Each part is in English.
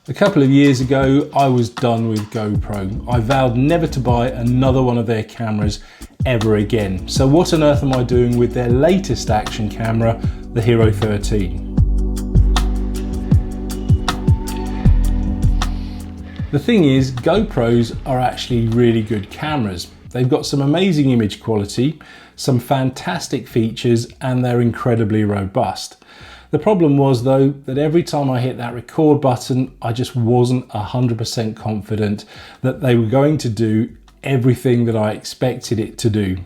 A couple of years ago, I was done with GoPro. I vowed never to buy another one of their cameras ever again. So what on earth am I doing with their latest action camera, the Hero 13? The thing is, GoPros are actually really good cameras. They've got some amazing image quality, some fantastic features, and they're incredibly robust. The problem was though, that every time I hit that record button, I just wasn't 100% confident that they were going to do everything that I expected it to do.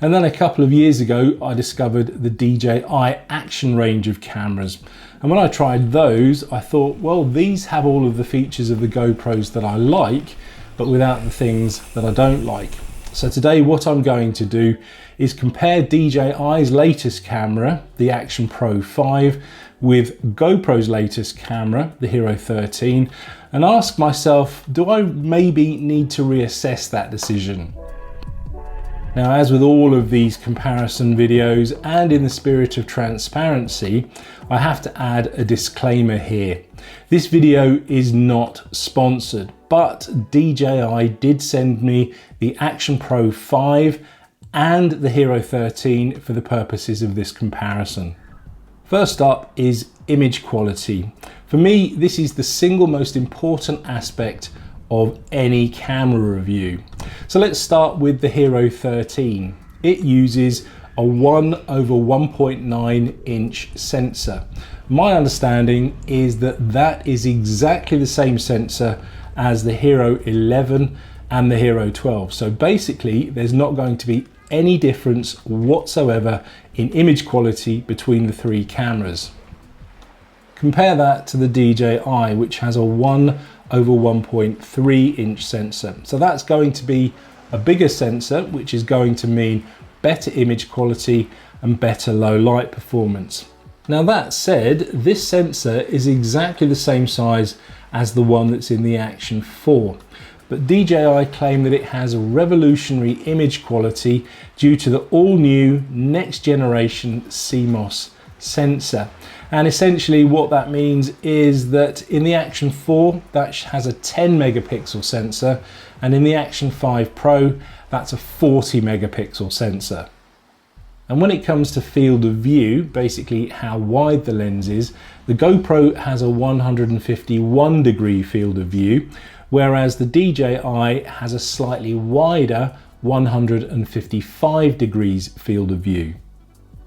And then a couple of years ago, I discovered the DJI Action range of cameras. And when I tried those, I thought, well, these have all of the features of the GoPros that I like, but without the things that I don't like. So today what I'm going to do is compare DJI's latest camera, the Action Pro 5, with GoPro's latest camera, the Hero 13, and ask myself, do I maybe need to reassess that decision? Now, as with all of these comparison videos and in the spirit of transparency, I have to add a disclaimer here. This video is not sponsored, but DJI did send me the Action Pro 5 and the Hero 13 for the purposes of this comparison. First up is image quality. For me, this is the single most important aspect of any camera review. So let's start with the Hero 13. It uses a 1/1.9 inch sensor. My understanding is that that is exactly the same sensor as the Hero 11 and the Hero 12. So basically, there's not going to be any difference whatsoever in image quality between the three cameras. Compare that to the DJI, which has a 1/1.3 inch sensor. So that's going to be a bigger sensor, which is going to mean better image quality and better low light performance. Now that said, this sensor is exactly the same size as the one that's in the Action 4. But DJI claim that it has a revolutionary image quality due to the all-new next generation CMOS sensor. And essentially what that means is that in the Action 4, that has a 10 megapixel sensor, and in the Action 5 Pro, that's a 40 megapixel sensor. And when it comes to field of view, basically how wide the lens is, the GoPro has a 151 degree field of view, whereas the DJI has a slightly wider 155 degrees field of view.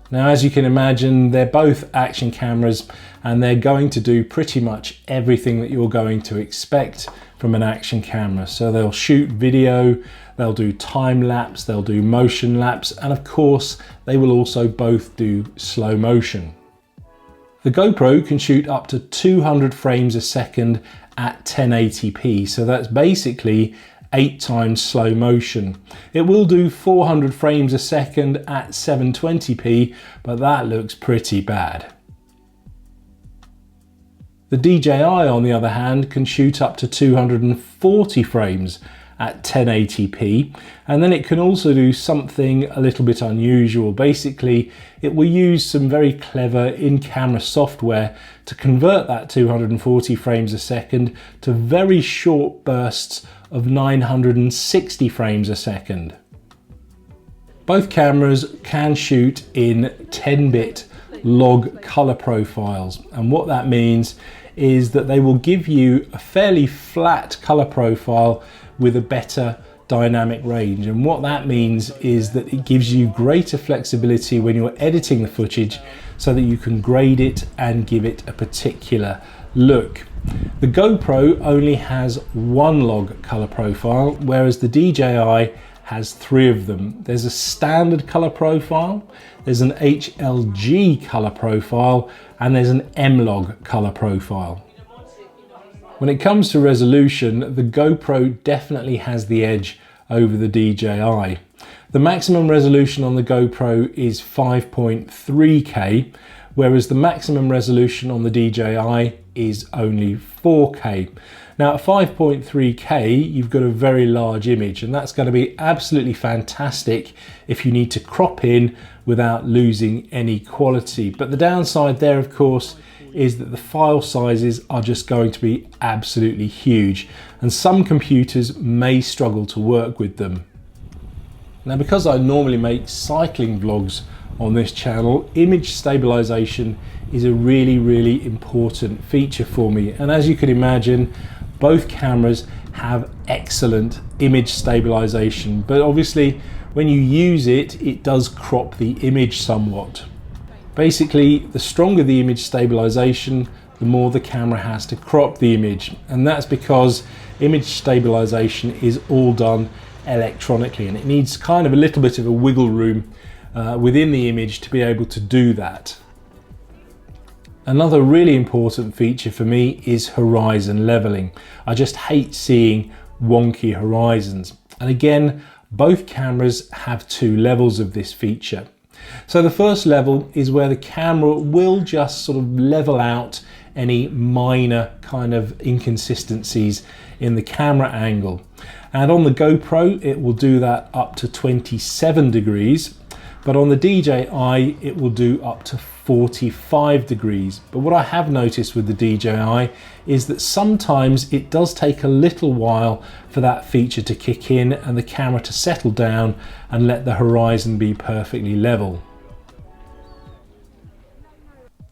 Now, as you can imagine, they're both action cameras and they're going to do pretty much everything that you're going to expect from an action camera. So they'll shoot video, they'll do time lapse, they'll do motion lapse, and of course, they will also both do slow motion. The GoPro can shoot up to 200 frames a second at 1080p, so that's basically 8 times slow motion. It will do 400 frames a second at 720p, but that looks pretty bad. The DJI, on the other hand, can shoot up to 240 frames at 1080p, and then it can also do something a little bit unusual. Basically, it will use some very clever in-camera software to convert that 240 frames a second to very short bursts of 960 frames a second. Both cameras can shoot in 10-bit log color profiles, and what that means is that they will give you a fairly flat color profile with a better dynamic range. And what that means is that it gives you greater flexibility when you're editing the footage so that you can grade it and give it a particular look. The GoPro only has one log color profile, whereas the DJI has 3 of them. There's a standard color profile, there's an HLG color profile, and there's an M-Log color profile. When it comes to resolution, the GoPro definitely has the edge over the DJI. The maximum resolution on the GoPro is 5.3K, whereas the maximum resolution on the DJI is only 4K. Now at 5.3K, you've got a very large image, and that's going to be absolutely fantastic if you need to crop in without losing any quality. But the downside there, of course, is that the file sizes are just going to be absolutely huge, and some computers may struggle to work with them. Now, because I normally make cycling vlogs on this channel, image stabilization is a really important feature for me. And as you can imagine, both cameras have excellent image stabilization, but obviously when you use it, it does crop the image somewhat. Basically, the stronger the image stabilization, the more the camera has to crop the image. And that's because image stabilization is all done electronically, and it needs kind of a little bit of a wiggle room within the image to be able to do that. Another really important feature for me is horizon leveling. I just hate seeing wonky horizons. And again, both cameras have two levels of this feature. So the first level is where the camera will just sort of level out any minor kind of inconsistencies in the camera angle. And on the GoPro, it will do that up to 27 degrees. But on the DJI, it will do up to 45 degrees. But what I have noticed with the DJI is that sometimes it does take a little while for that feature to kick in and the camera to settle down and let the horizon be perfectly level.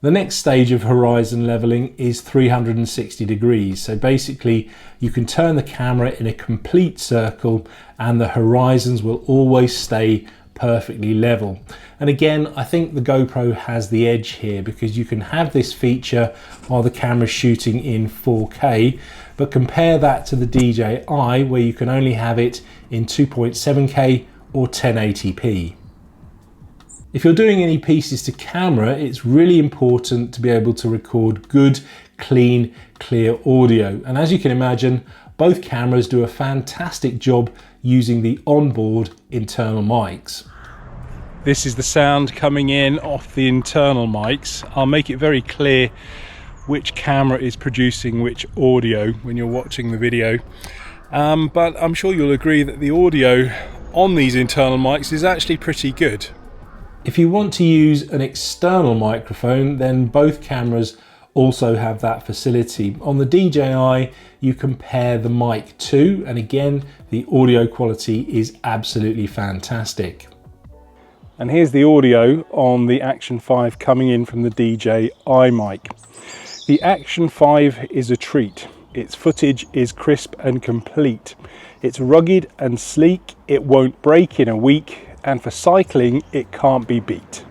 The next stage of horizon leveling is 360 degrees. So basically you can turn the camera in a complete circle and the horizons will always stay perfectly level. And again, I think the GoPro has the edge here because you can have this feature while the camera's shooting in 4K, but compare that to the DJI where you can only have it in 2.7K or 1080p. If you're doing any pieces to camera, it's really important to be able to record good, clean, clear audio. And as you can imagine, both cameras do a fantastic job using the onboard internal mics. This is the sound coming in off the internal mics. I'll make it very clear which camera is producing which audio when you're watching the video. But I'm sure you'll agree that the audio on these internal mics is actually pretty good. If you want to use an external microphone, then both cameras also have that facility. On the DJI, you compare the mic 2, and again, the audio quality is absolutely fantastic. And here's the audio on the Action 5 coming in from the DJI mic. The Action 5 is a treat. Its footage is crisp and complete. It's rugged and sleek, it won't break in a week, and for cycling, it can't be beat.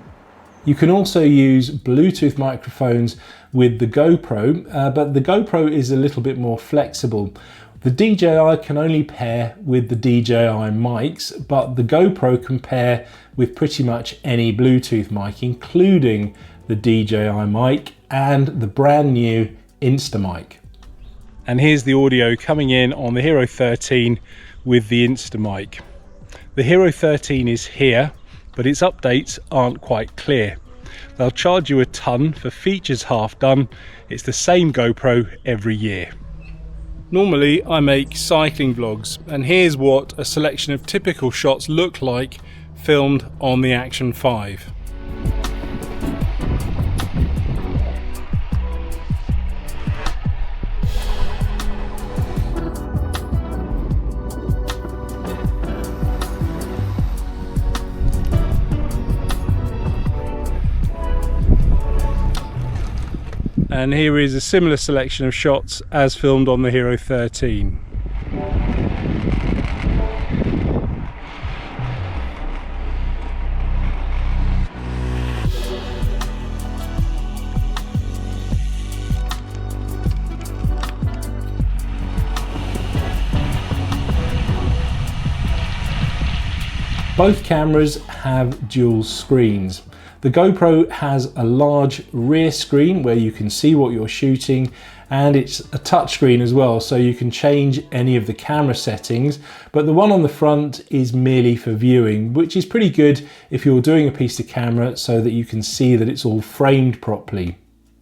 You can also use Bluetooth microphones with the GoPro, but the GoPro is a little bit more flexible. The DJI can only pair with the DJI mics, but the GoPro can pair with pretty much any Bluetooth mic, including the DJI mic and the brand new Instamic. And here's the audio coming in on the Hero 13 with the Instamic. The Hero 13 is here, but its updates aren't quite clear. They'll charge you a ton for features half done. It's the same GoPro every year. Normally I make cycling vlogs, and here's what a selection of typical shots look like filmed on the Action 5. And here is a similar selection of shots as filmed on the Hero 13. Both cameras have dual screens. The GoPro has a large rear screen where you can see what you're shooting, and it's a touch screen as well, so you can change any of the camera settings, but the one on the front is merely for viewing, which is pretty good if you're doing a piece to camera so that you can see that it's all framed properly.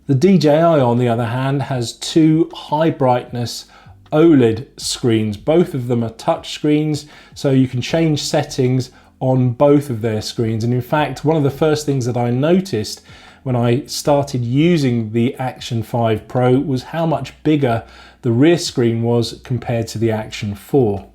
The DJI, on the other hand, has two high brightness OLED screens. Both of them are touch screens, so you can change settings on both of their screens. And in fact, one of the first things that I noticed when I started using the Action 5 Pro was how much bigger the rear screen was compared to the Action 4.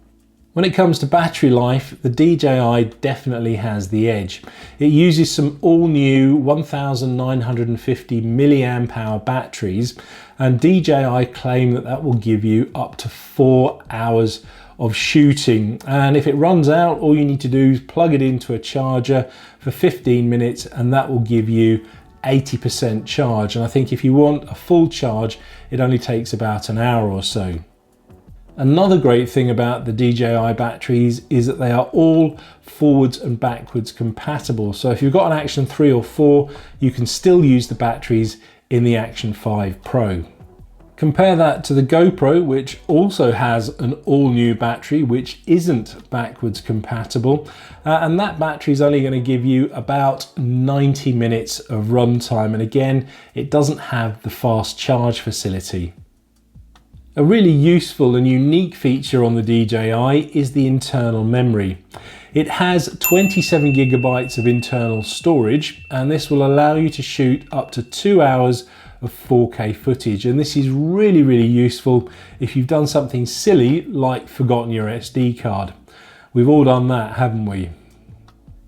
When it comes to battery life, the DJI definitely has the edge. It uses some all-new 1950 milliamp hour batteries, and DJI claim that that will give you up to 4 hours of shooting. And if it runs out, all you need to do is plug it into a charger for 15 minutes and that will give you 80% charge. And I think if you want a full charge, it only takes about an hour or so. Another great thing about the DJI batteries is that they are all forwards and backwards compatible. So if you've got an Action 3 or 4, you can still use the batteries in the Action 5 Pro. Compare that to the GoPro, which also has an all-new battery, which isn't backwards compatible. And that battery is only going to give you about 90 minutes of runtime. And again, it doesn't have the fast charge facility. A really useful and unique feature on the DJI is the internal memory. It has 27 gigabytes of internal storage, and this will allow you to shoot up to 2 hours of 4K footage. And this is really, really useful if you've done something silly like forgotten your SD card. We've all done that, haven't we?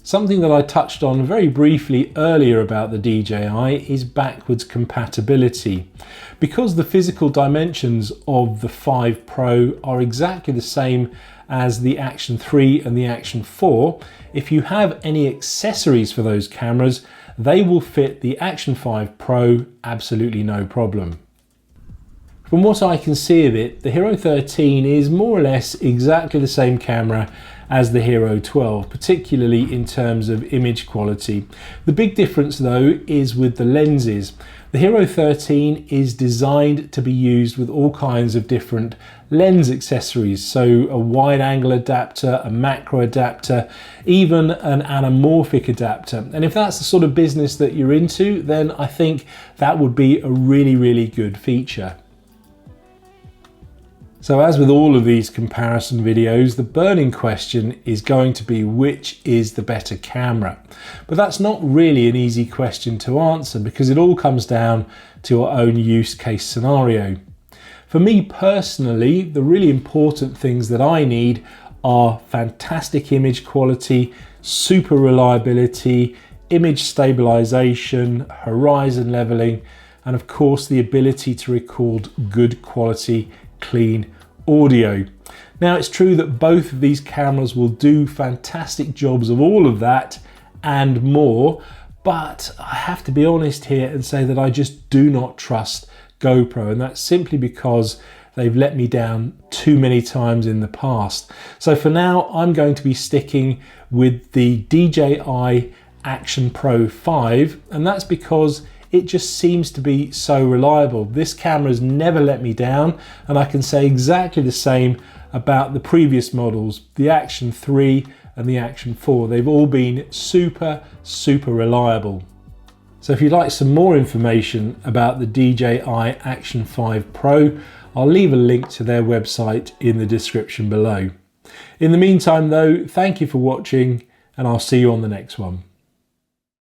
Something that I touched on very briefly earlier about the DJI is backwards compatibility. Because the physical dimensions of the 5 Pro are exactly the same as the Action 3 and the Action 4, if you have any accessories for those cameras, they will fit the Action 5 Pro absolutely no problem. From what I can see of it, the Hero 13 is more or less exactly the same camera as the Hero 12, particularly in terms of image quality. The big difference though is with the lenses. The Hero 13 is designed to be used with all kinds of different lens accessories, so a wide angle adapter, a macro adapter, even an anamorphic adapter. And if that's the sort of business that you're into, then I think that would be a really, really good feature. So as with all of these comparison videos, the burning question is going to be which is the better camera. But that's not really an easy question to answer because it all comes down to your own use case scenario. For me personally, the really important things that I need are fantastic image quality, super reliability, image stabilization, horizon leveling, and of course the ability to record good quality, clean audio. Now it's true that both of these cameras will do fantastic jobs of all of that and more, but I have to be honest here and say that I just do not trust GoPro, and that's simply because they've let me down too many times in the past. So for now, I'm going to be sticking with the DJI Action Pro 5, and that's because it just seems to be so reliable. This camera's never let me down, and I can say exactly the same about the previous models, the Action 3 and the Action 4. They've all been super, super reliable. So if you'd like some more information about the DJI Action 5 Pro, I'll leave a link to their website in the description below. In the meantime though, thank you for watching, and I'll see you on the next one.